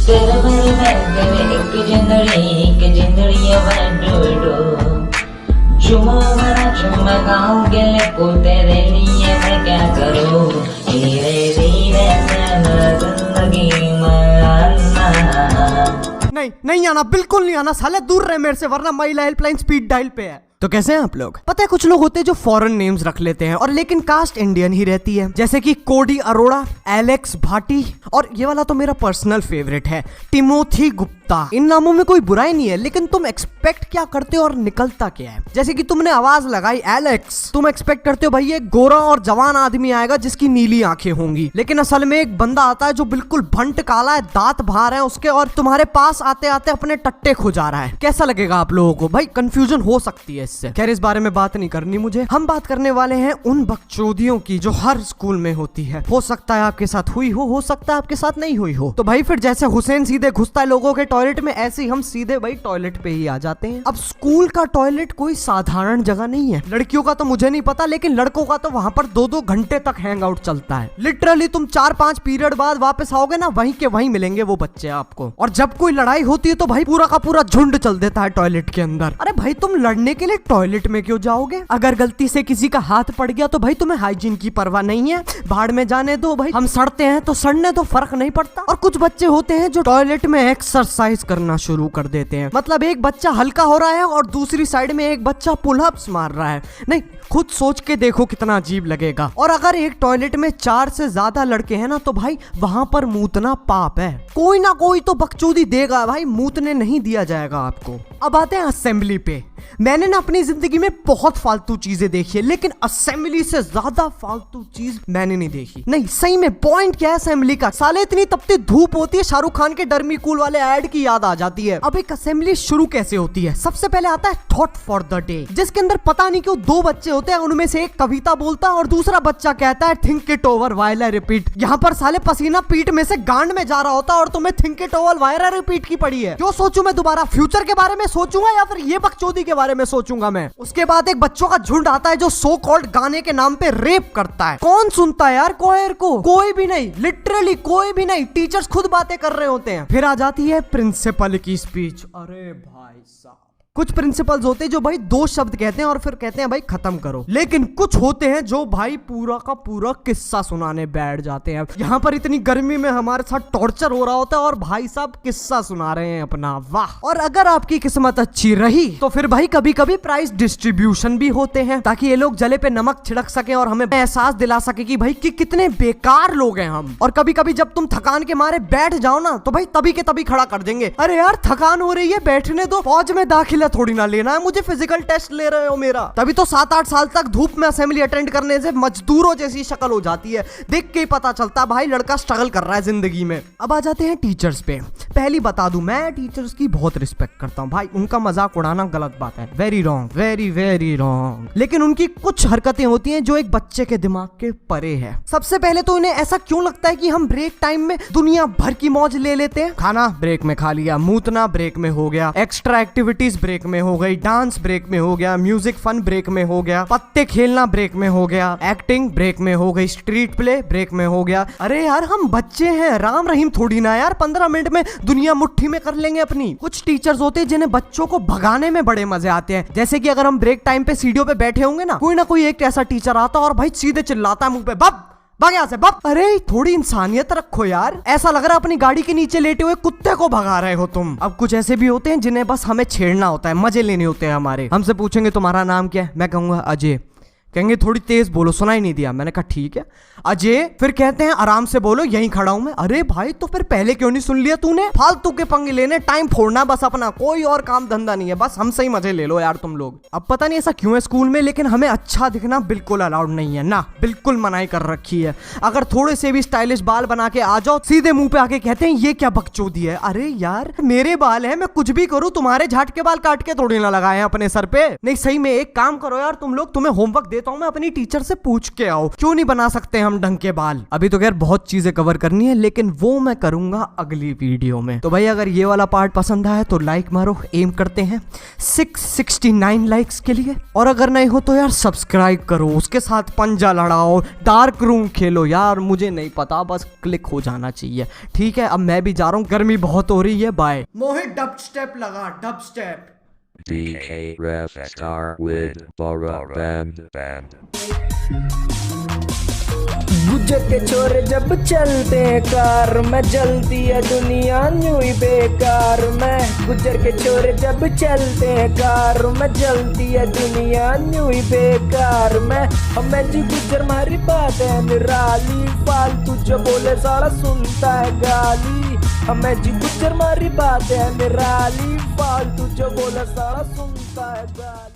तेरे मेरे में एक जिंदड़ी बंडो चुमा मरा चुमा गाँव गेले को तेरे लिए मैं क्या करूँ धीरे धीरे जिंदगी में आना। नहीं नहीं आना, बिल्कुल नहीं आना साले, दूर रहे मेरे से वरना महिला हेल्पलाइन स्पीड डायल पे है। तो कैसे हैं आप लोग? पता है कुछ लोग होते हैं जो फॉरेन नेम्स रख लेते हैं और लेकिन कास्ट इंडियन ही रहती है, जैसे कि कोडी अरोड़ा, एलेक्स भाटी और ये वाला तो मेरा पर्सनल फेवरेट है टिमोथी गुप्ता। इन नामों में कोई बुराई नहीं है, लेकिन तुम एक्सपेक्ट क्या करते हो और निकलता क्या है? जैसे कि तुमने आवाज लगाई एलेक्स, तुम एक्सपेक्ट करते हो भाई एक गोरा और जवान आदमी आएगा जिसकी नीली आंखें होंगी, लेकिन असल में एक बंदा आता है जो बिल्कुल भंट काला है, दांत बाहर है उसके, और तुम्हारे पास आते आते अपने टट्टे खो जा रहा है। कैसा लगेगा आप लोगों को? भाई कंफ्यूजन हो सकती है इससे। खैर इस बारे में बात नहीं करनी मुझे। हम बात करने वाले हैं उन बकचोदियों की जो हर स्कूल में होती है। हो सकता है आपके साथ हुई हो सकता है आपके साथ नहीं हुई हो। तो भाई फिर जैसे हुसैन सीधे घुसता है लोगों के टॉयलेट में, ऐसे ही हम सीधे भाई टॉयलेट पे ही आ जाते हैं। अब स्कूल का टॉयलेट कोई साधारण जगह नहीं है। लड़कियों का तो मुझे नहीं पता, लेकिन लड़कों का तो वहां पर 2-2 घंटे तक हैंग आउट चलता है। लिटरली तुम 4-5 पीरियड बाद वापस आओगे ना, वहीं के वहीं मिलेंगे वो बच्चे आपको। और जब कोई लड़ाई होती है तो भाई पूरा का पूरा झुंड चल देता है टॉयलेट के अंदर। अरे भाई तुम लड़ने के लिए टॉयलेट में क्यों जाओगे? अगर गलती से किसी का हाथ पड़ गया तो भाई तुम्हें हाइजीन की परवाह नहीं है, भाड़ में जाने दो भाई, हम सड़ते हैं तो सड़ने दो, फर्क नहीं पड़ता। और कुछ बच्चे होते हैं जो टॉयलेट में एक्सरसाइज करना शुरू कर देते हैं। मतलब एक बच्चा हल्का हो रहा है और दूसरी साइड में एक बच्चा पुलअप्स मार रहा है। नहीं, खुद सोच के देखो कितना अजीब लगेगा। और अगर एक टॉयलेट में 4 से ज्यादा लड़के हैं ना, तो भाई वहां पर मूतना पाप है। कोई ना कोई तो बकचोदी देगा भाई, मूतने नहीं दिया जाएगा आपको। अब आते हैं असेंबली पे। मैंने ना अपनी जिंदगी में बहुत फालतू चीजें देखी है, लेकिन असेंबली से ज्यादा फालतू चीज मैंने नहीं देखी। नहीं सही में, पॉइंट क्या है असेंबली का? साले इतनी तपती धूप होती है, शाहरुख खान के डर्मी कूल वाले ऐड की याद आ जाती है। अब एक असेंबली शुरू कैसे होती है? सबसे पहले आता है थॉट फॉर द डे, जिसके अंदर पता नहीं क्यों 2 बच्चे होते हैं, उनमें से एक कविता बोलता है और दूसरा बच्चा कहता है think it over while I repeat. यहाँ पर साले पसीना पीठ में से गांड में जा रहा होता है और तुम्हें think it over while I repeat की पड़ी है। क्यों सोचूं मैं दोबारा? फ्यूचर के बारे में सोचूंगा या फिर ये बकचोदी के बारे में सोचूंगा मैं? उसके बाद एक बच्चों का झुंड आता है जो सो कॉल्ड गाने के नाम पे रेप करता है। कौन सुनता है यार कोयर को? कोई भी नहीं, लिटरली कोई भी नहीं। टीचर्स खुद बातें कर रहे होते हैं। फिर आ जाती है प्रिंसिपल की स्पीच। अरे भाई साहब, कुछ प्रिंसिपल्स होते हैं जो भाई 2 शब्द कहते हैं और फिर कहते हैं भाई खत्म करो, लेकिन कुछ होते हैं जो भाई पूरा का पूरा किस्सा सुनाने बैठ जाते हैं। यहाँ पर इतनी गर्मी में हमारे साथ टॉर्चर हो रहा होता है और भाई साहब किस्सा सुना रहे हैं अपना। वाह। और अगर आपकी किस्मत अच्छी रही तो फिर भाई कभी कभी प्राइज डिस्ट्रीब्यूशन भी होते हैं, ताकि ये लोग जले पे नमक छिड़क सके और हमें एहसास दिला सके कि भाई कि कितने बेकार लोग हैं हम। और कभी कभी जब तुम थकान के मारे बैठ जाओ ना, तो भाई तभी के तभी खड़ा कर देंगे। अरे यार थकान हो रही है, बैठने दो, फौज में दाखिला थोड़ी ना लेना है मुझे, फिजिकल टेस्ट ले रहे हो मेरा। तभी तो 7-8 साल तक धूप में असेंबली अटेंड करने से मजदूरों जैसी शक्ल हो जाती है। देख के ही पता चलता है भाई लड़का स्ट्रगल कर रहा है जिंदगी में। अब आ जाते हैं टीचर्स पे। पहली बता दूं, मैं टीचर्स की बहुत रिस्पेक्ट करता हूं भाई। उनका मजाक उड़ाना गलत बात है, very wrong, very very wrong. लेकिन उनकी कुछ हरकतें होती हैं जो एक बच्चे के दिमाग के परे है। सबसे पहले तो इन्हें ऐसा क्यों लगता है कि हम ब्रेक टाइम में दुनिया भर की मौज ले लेते हैं? खाना ब्रेक में खा लिया, मूतना ब्रेक में हो गया, एक्स्ट्रा एक्टिविटीज ब्रेक में हो गई, डांस ब्रेक में हो गया, म्यूजिक फन ब्रेक में हो गया, पत्ते खेलना ब्रेक में हो गया, एक्टिंग ब्रेक में हो गई, स्ट्रीट प्ले ब्रेक में हो गया। अरे यार हम बच्चे हैं, राम रहीम थोड़ी ना यार, 15 मिनट में दुनिया मुट्ठी में कर लेंगे अपनी। कुछ टीचर्स होते हैं जिन्हें बच्चों को भगाने में बड़े मजे आते हैं। जैसे कि अगर हम ब्रेक टाइम पे सीढ़ियों पे बैठे होंगे ना कोई एक ऐसा टीचर आता और भाई सीधे चिल्लाता है मुंह पे, बब भाग यहाँ से बब। अरे थोड़ी इंसानियत रखो यार, ऐसा लग रहा है अपनी गाड़ी के नीचे लेटे हुए कुत्ते को भगा रहे हो तुम। अब कुछ ऐसे भी होते हैं जिन्हें बस हमें छेड़ना होता है, मजे लेने होते हैं हमारे। हमसे पूछेंगे तुम्हारा नाम क्या है, मैं कहूंगा अजय। कहेंगे थोड़ी तेज बोलो, सुनाई नहीं दिया। मैंने कहा ठीक है अजय। फिर कहते हैं आराम से बोलो, यहीं खड़ा हूं मैं। अरे भाई तो फिर पहले क्यों नहीं सुन लिया तूने? फालतू के पंगे लेने, टाइम फोड़ना बस अपना, कोई और काम धंधा नहीं है, बस हमसे ही मजे ले लो यार तुम लोग। अब पता नहीं ऐसा क्यों है स्कूल में, लेकिन हमें अच्छा दिखना बिल्कुल अलाउड नहीं है ना, बिल्कुल मनाही कर रखी है। अगर थोड़े से भी स्टाइलिश बाल बना के आ जाओ, सीधे मुंह पे आके कहते हैं ये क्या बकचोदी है। अरे यार मेरे बाल है, मैं कुछ भी करूँ, तुम्हारे झाट के बाल काट के थोड़ी ना लगाए अपने सर पे। नहीं सही में एक काम करो यार तुम लोग, तुम्हें होमवर्क दे कहता हूँ मैं अपनी टीचर से पूछ के आओ, क्यों नहीं बना सकते हम ढंग के बाल। अभी तो खैर बहुत चीजें कवर करनी है, लेकिन वो मैं करूंगा अगली वीडियो में। तो भाई अगर ये वाला पार्ट पसंद आया तो लाइक मारो, एम करते हैं 669 लाइक्स के लिए। और अगर नहीं हो तो यार सब्सक्राइब करो, उसके साथ पंजा लड़ाओ, डार्क रूम खेलो यार, मुझे नहीं पता, बस क्लिक हो जाना चाहिए। ठीक है, अब मैं भी जा रहा हूँ, गर्मी बहुत हो रही है, बाय। मोहित डब स्टेप लगा, dub step. DK Ref Star with Bora Band. गुजर के छोरे जब चलते हैं कार में, जलती है दुनिया यूं ही बेकार में। गुजर के छोरे जब चलते हैं कार में, जलती है दुनिया यूं ही बेकार में। हमें जी गुजर मारी बात है निराली, फालतू जो बोले सारा सुनता है गाली। हमें जी गुजर मारी बात है निराली, फालतू जो बोले सारा सुनता है गाली।